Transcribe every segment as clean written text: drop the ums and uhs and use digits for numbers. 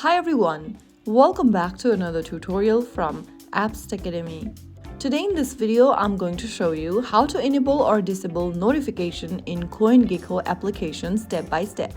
Hi everyone, welcome back to another tutorial from Apps Academy. Today in this video, I'm going to show you how to enable or disable notification in CoinGecko application step by step.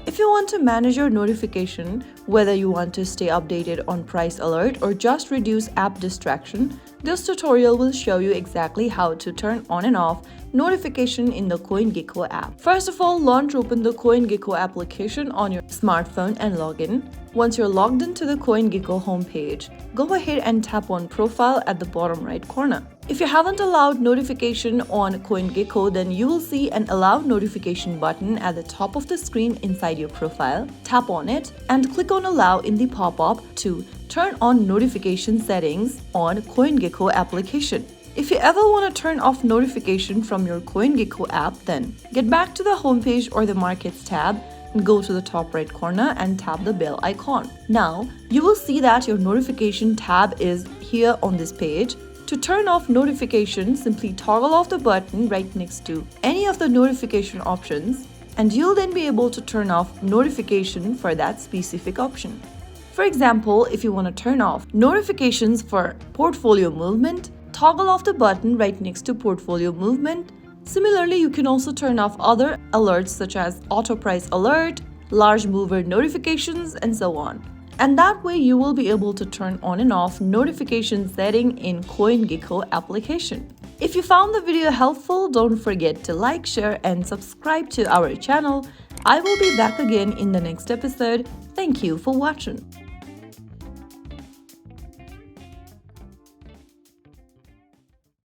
If you want to manage your notification, whether you want to stay updated on price alert or just reduce app distraction, this tutorial will show you exactly how to turn on and off notification in the CoinGecko app. First of all, launch open the CoinGecko application on your smartphone and log in. Once you're logged into the CoinGecko homepage, go ahead and tap on Profile at the bottom right corner. If you haven't allowed notification on CoinGecko, then you will see an Allow Notification button at the top of the screen inside your profile. Tap on it and click on Allow in the pop-up to turn on notification settings on CoinGecko application. If you ever want to turn off notification from your CoinGecko app, then get back to the homepage or the Markets tab and go to the top right corner and tap the bell icon. Now, you will see that your notification tab is here on this page. To turn off notification, simply toggle off the button right next to any of the notification options, and you'll then be able to turn off notification for that specific option. For example, if you want to turn off notifications for portfolio movement, toggle off the button right next to portfolio movement. Similarly, you can also turn off other alerts such as auto price alert, large mover notifications, and so on. And that way you will be able to turn on and off notification setting in CoinGecko application. If you found the video helpful, don't forget to like, share, and subscribe to our channel. I will be back again in the next episode. Thank you for watching.